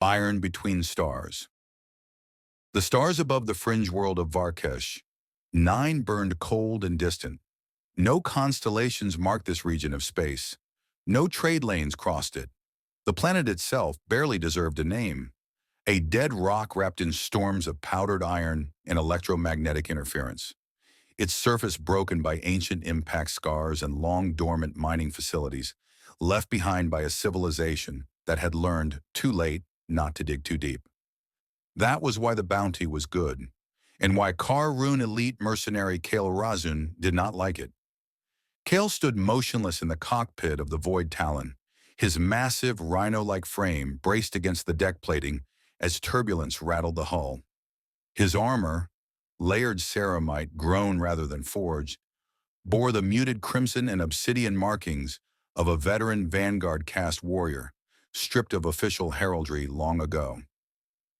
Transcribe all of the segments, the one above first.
Iron between stars. The stars above the fringe world of Varkesh, 9 burned cold and distant. No constellations marked this region of space. No trade lanes crossed it. The planet itself barely deserved a name. A dead rock wrapped in storms of powdered iron and electromagnetic interference. Its surface broken by ancient impact scars and long dormant mining facilities, left behind by a civilization that had learned too late not to dig too deep. That was why the bounty was good, and why Karun elite mercenary Kale Razun did not like it. Kale stood motionless in the cockpit of the Void Talon, his massive rhino-like frame braced against the deck plating as turbulence rattled the hull. His armor, layered ceramite grown rather than forged, bore the muted crimson and obsidian markings of a veteran Vanguard caste warrior, stripped of official heraldry long ago.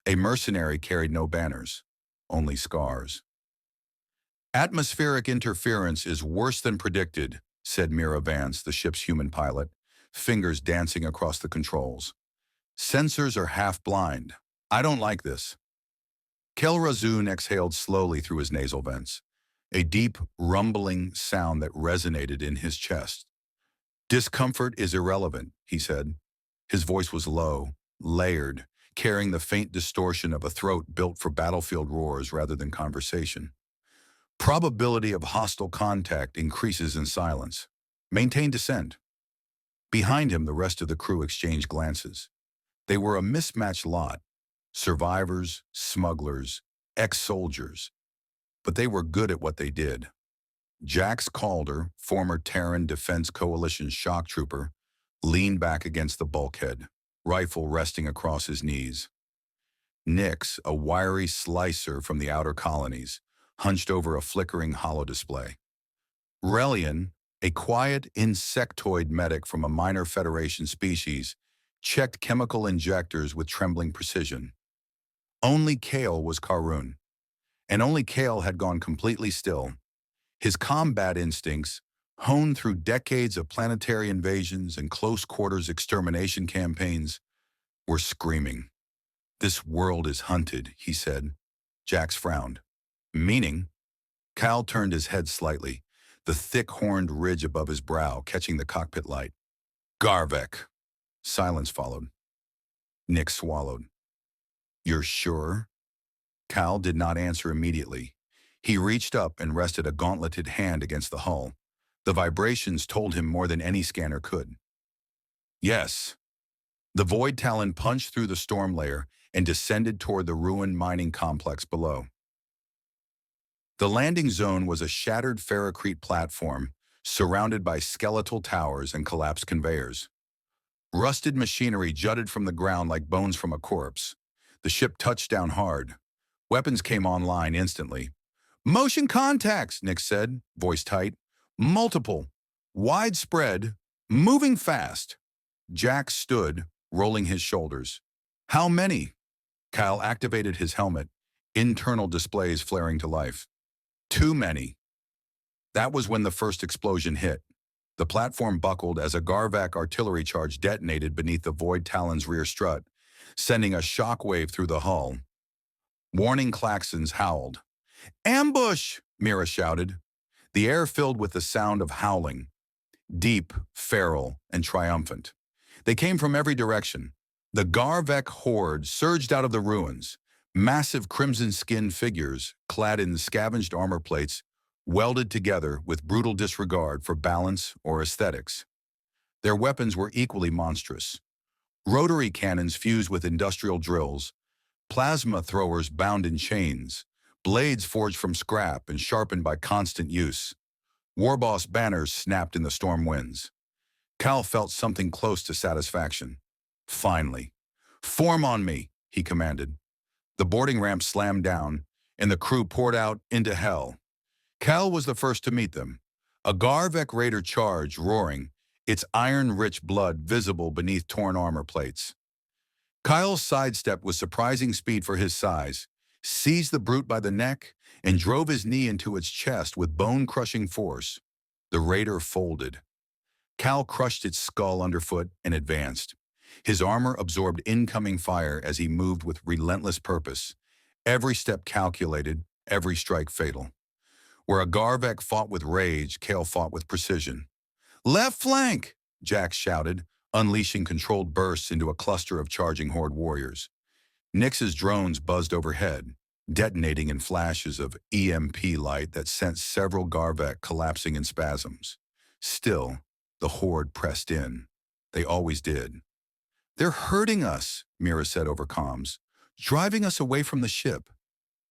A mercenary carried no banners, only scars. Atmospheric interference is worse than predicted, said Mira Vance, the ship's human pilot, fingers dancing across the controls. Sensors are half blind. I don't like this. Kel Razun exhaled slowly through his nasal vents, a deep, rumbling sound that resonated in his chest. Discomfort is irrelevant, he said. His voice was low, layered, carrying the faint distortion of a throat built for battlefield roars rather than conversation. Probability of hostile contact increases in silence. Maintain descent. Behind him, the rest of the crew exchanged glances. They were a mismatched lot. Survivors, smugglers, ex-soldiers. But they were good at what they did. Jax Calder, former Terran Defense Coalition shock trooper, leaned back against the bulkhead, rifle resting across his knees. Nix, a wiry slicer from the outer colonies, hunched over a flickering holodisplay. Relian, a quiet insectoid medic from a minor Federation species, checked chemical injectors with trembling precision. Only Kale was Karun, and only Kale had gone completely still. His combat instincts, honed through decades of planetary invasions and close-quarters extermination campaigns, were screaming. "This world is hunted," he said. Jax frowned. "Meaning?" Cal turned his head slightly, the thick-horned ridge above his brow catching the cockpit light. "Garvek." Silence followed. Nick swallowed. "You're sure?" Cal did not answer immediately. He reached up and rested a gauntleted hand against the hull. The vibrations told him more than any scanner could. "Yes." The Void Talon punched through the storm layer and descended toward the ruined mining complex below. The landing zone was a shattered ferrocrete platform surrounded by skeletal towers and collapsed conveyors. Rusted machinery jutted from the ground like bones from a corpse. The ship touched down hard. Weapons came online instantly. "Motion contacts," Nick said, voice tight. "Multiple. Widespread. Moving fast." Jack stood, rolling his shoulders. "How many?" Kyle activated his helmet, internal displays flaring to life. "Too many." That was when the first explosion hit. The platform buckled as a Garvak artillery charge detonated beneath the Void Talon's rear strut, sending a shockwave through the hull. Warning klaxons howled. "Ambush!" Mira shouted. The air filled with the sound of howling, deep, feral, and triumphant. They came from every direction. The Garvek horde surged out of the ruins, massive crimson-skinned figures clad in scavenged armor plates welded together with brutal disregard for balance or aesthetics. Their weapons were equally monstrous. Rotary cannons fused with industrial drills, plasma throwers bound in chains, blades forged from scrap and sharpened by constant use. Warboss banners snapped in the storm winds. Cal felt something close to satisfaction. Finally. "Form on me," he commanded. The boarding ramp slammed down, and the crew poured out into hell. Cal was the first to meet them. A Garvek raider charged, roaring, its iron-rich blood visible beneath torn armor plates. Kyle sidestepped with surprising speed for his size, seized the brute by the neck, and drove his knee into its chest with bone-crushing force. The raider folded. Cal crushed its skull underfoot and advanced. His armor absorbed incoming fire as he moved with relentless purpose. Every step calculated, every strike fatal. Where a Garvek fought with rage, Kale fought with precision. "Left flank!" Jax shouted, unleashing controlled bursts into a cluster of charging Horde warriors. Nyx's drones buzzed overhead, detonating in flashes of EMP light that sent several Garvek collapsing in spasms. Still, the Horde pressed in. They always did. "They're hurting us," Mira said over comms, "driving us away from the ship."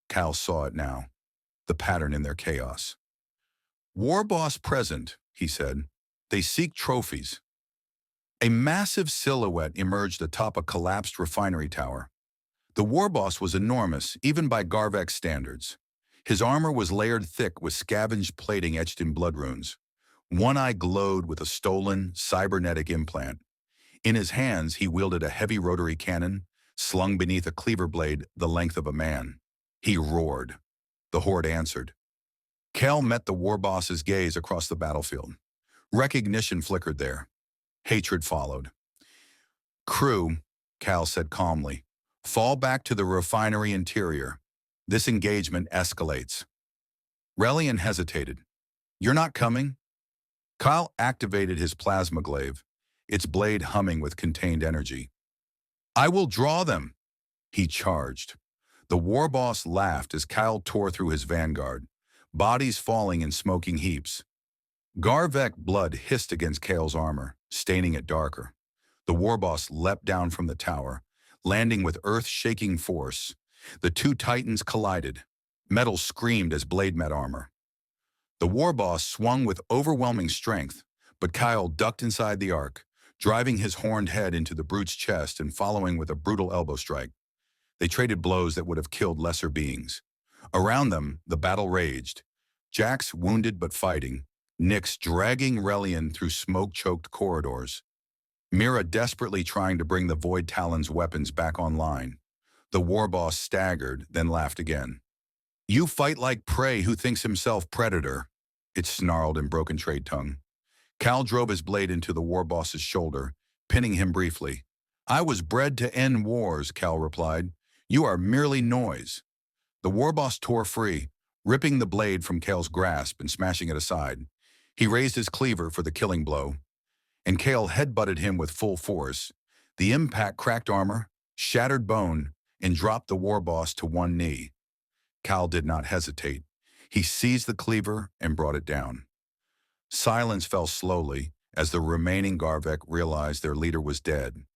Cal saw it now, the pattern in their chaos. "War boss present," he said. "They seek trophies." A massive silhouette emerged atop a collapsed refinery tower. The war boss was enormous, even by Garvek standards. His armor was layered thick with scavenged plating etched in blood runes. One eye glowed with a stolen, cybernetic implant. In his hands, he wielded a heavy rotary cannon, slung beneath a cleaver blade the length of a man. He roared. The Horde answered. Kel met the war boss's gaze across the battlefield. Recognition flickered there. Hatred followed. "Crew," Cal said calmly, "fall back to the refinery interior. This engagement escalates." Relian hesitated. "You're not coming?" Kyle activated his plasma glaive, its blade humming with contained energy. "I will draw them," he charged. The war boss laughed as Kyle tore through his vanguard, bodies falling in smoking heaps. Garvek blood hissed against Kale's armor, staining it darker. The war boss leapt down from the tower, landing with earth-shaking force. The two titans collided. Metal screamed as blade met armor. The war boss swung with overwhelming strength, but Kyle ducked inside the arc, driving his horned head into the brute's chest and following with a brutal elbow strike. They traded blows that would have killed lesser beings. Around them, the battle raged. Jax wounded but fighting, Nyx dragging Relian through smoke-choked corridors. Mira desperately trying to bring the Void Talon's weapons back online. The war boss staggered, then laughed again. "You fight like prey who thinks himself predator," it snarled in broken trade tongue. Cal drove his blade into the war boss's shoulder, pinning him briefly. "I was bred to end wars," Cal replied. "You are merely noise." The war boss tore free, ripping the blade from Cal's grasp and smashing it aside. He raised his cleaver for the killing blow, and Cal headbutted him with full force. The impact cracked armor, shattered bone, and dropped the war boss to one knee. Cal did not hesitate. He seized the cleaver and brought it down. Silence fell slowly as the remaining Garvek realized their leader was dead.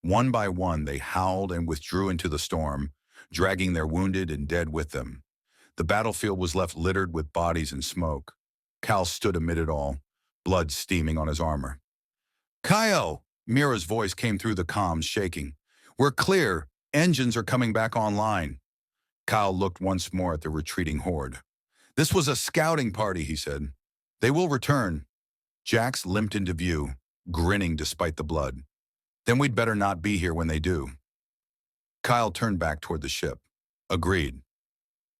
One by one, they howled and withdrew into the storm, dragging their wounded and dead with them. The battlefield was left littered with bodies and smoke. Cal stood amid it all, blood steaming on his armor. "Kyle!" Mira's voice came through the comms, shaking. "We're clear. Engines are coming back online." Kyle looked once more at the retreating Horde. "This was a scouting party," he said. "They will return." Jax limped into view, grinning despite the blood. "Then we'd better not be here when they do." Kyle turned back toward the ship. "Agreed."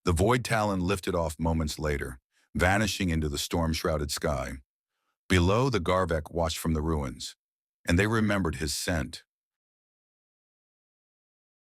The Void Talon lifted off moments later, vanishing into the storm-shrouded sky. Below, the Garvek watched from the ruins, and they remembered his scent,